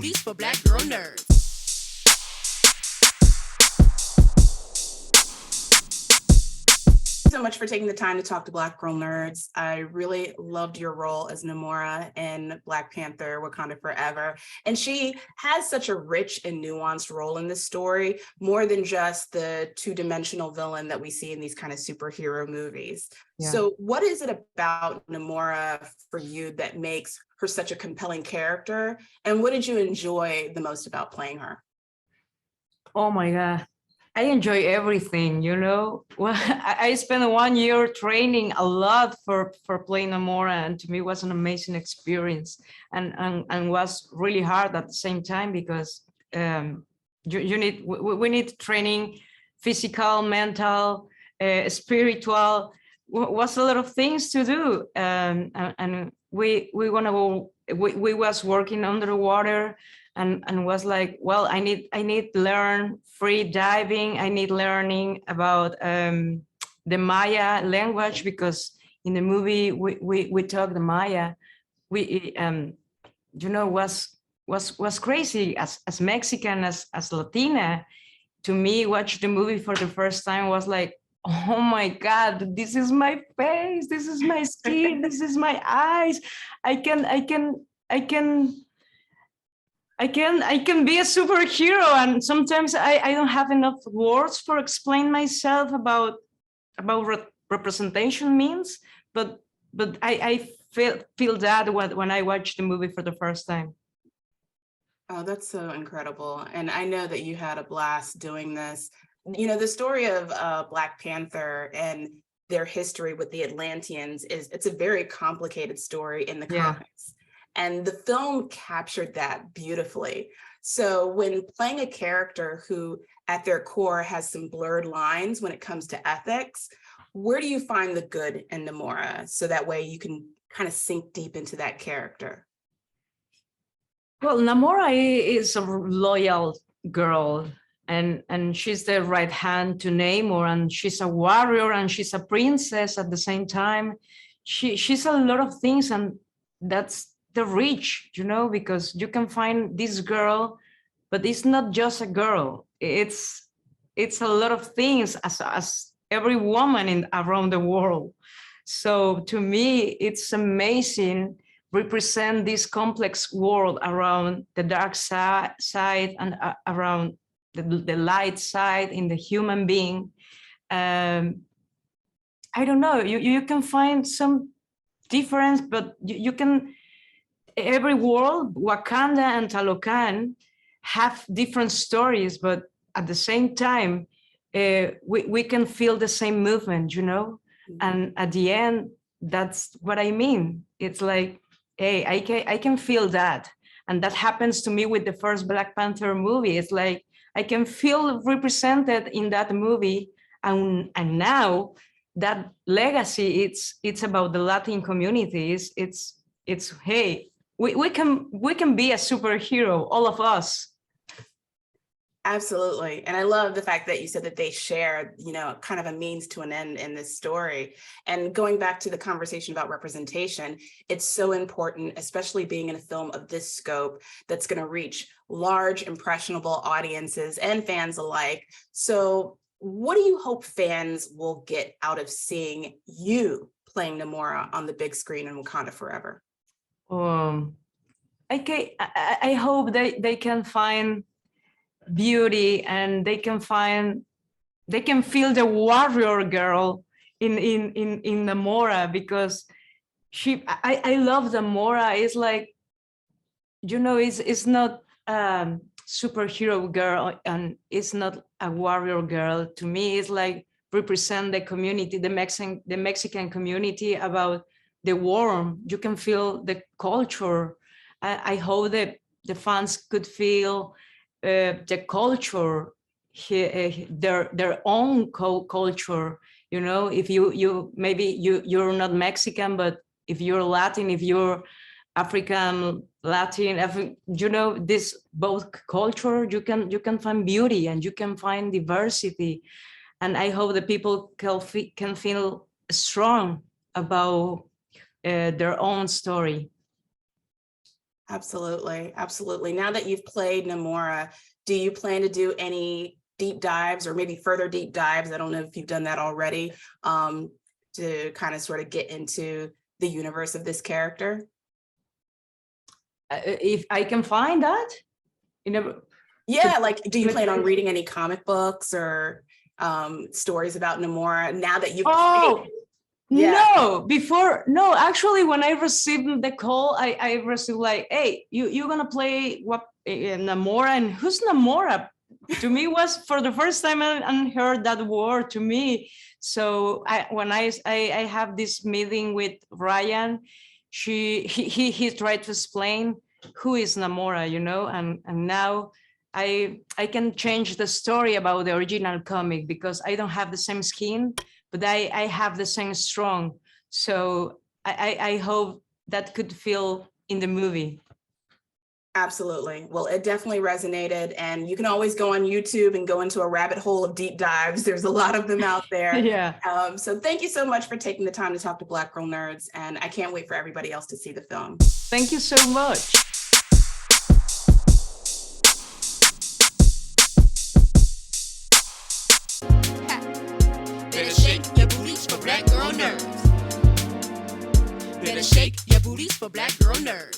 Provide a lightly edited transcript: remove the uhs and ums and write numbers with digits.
movies for Black girl nerds. So much for taking the time to talk to Black Girl Nerds. I really loved your role as Namora in Black Panther, Wakanda Forever. And she has such a rich and nuanced role in this story, more than just the two-dimensional villain that we see in these kind of superhero movies. Yeah. So what is it about Namora for you that makes her such a compelling character? And what did you enjoy the most about playing her? Oh my God. I enjoy everything, you know. Well, I spent 1 year training a lot for playing Namora, and to me it was an amazing experience, and was really hard at the same time because we need training, physical, mental, spiritual. Was a lot of things to do, and we was working underwater. And was like, well, I need to learn free diving. I need learning about the Maya language, because in the movie we talk the Maya. We you know, was crazy as Mexican, as Latina. To me, watch the movie for the first time was like, oh my God, this is my face, this is my skin, this is my eyes. I can be a superhero, and sometimes I don't have enough words for explain myself about representation means, but I feel that when I watched the movie for the first time. Oh, that's so incredible. And I know that you had a blast doing this. You know, the story of Black Panther and their history with the Atlanteans it's a very complicated story in the comics. And the film captured that beautifully. So when playing a character who at their core has some blurred lines when it comes to ethics, where do you find the good in Namora? So that way you can kind of sink deep into that character. Well, Namora is a loyal girl, and she's the right hand to Namor, and she's a warrior, and she's a princess at the same time. She's a lot of things, and that's the reach, you know, because you can find this girl, but it's not just a girl. It's a lot of things as every woman around the world. So to me, it's amazing represent this complex world around the dark side and around the light side in the human being. I don't know, you can find some difference, but you can. Every world, Wakanda and Talocan, have different stories, but at the same time, we can feel the same movement, you know? And at the end, that's what I mean. It's like, hey, I can feel that. And that happens to me with the first Black Panther movie. It's like, I can feel represented in that movie. And now that legacy, it's about the Latin communities. It's hey, we can be a superhero, all of us. Absolutely. And I love the fact that you said that they share, you know, kind of a means to an end in this story. And going back to the conversation about representation, it's so important, especially being in a film of this scope that's going to reach large, impressionable audiences and fans alike. So what do you hope fans will get out of seeing you playing Namora on the big screen in Wakanda Forever? I hope they can find beauty, and they can feel the warrior girl in Namora, because I love Namora. It's like, you know, it's not superhero girl, and it's not a warrior girl. To me, it's like represent the community, the Mexican community, about the warmth. You can feel the culture. I hope that the fans could feel the culture, their own culture. You know, if you maybe you're not Mexican, but if you're Latin, if you're African, Latin, you know, this both culture, you can find beauty and you can find diversity. And I hope that people can feel strong about their own story. Absolutely, absolutely. Now that you've played Namora, do you plan to do any deep dives or maybe further deep dives? I don't know if you've done that already, to kind of sort of get into the universe of this character. If I can find that, you know, Yeah, like, do you plan on reading any comic books or stories about Namora now that you've oh, played? Yeah. no, actually, when I received the call, I received like, hey, you're gonna play what Namora, and who's Namora? To me was for the first time I heard that word to me. So when I have this meeting with Ryan, he tried to explain who is Namora, you know, and now I can change the story about the original comic because I don't have the same skin, but I have the same strong. So I hope that could feel in the movie. Absolutely. Well, it definitely resonated, and you can always go on YouTube and go into a rabbit hole of deep dives. There's a lot of them out there. Yeah. So thank you so much for taking the time to talk to Black Girl Nerds, and I can't wait for everybody else to see the film. Thank you so much. Better shake your booties for Black Girl Nerds. Better shake your booties for Black Girl Nerds.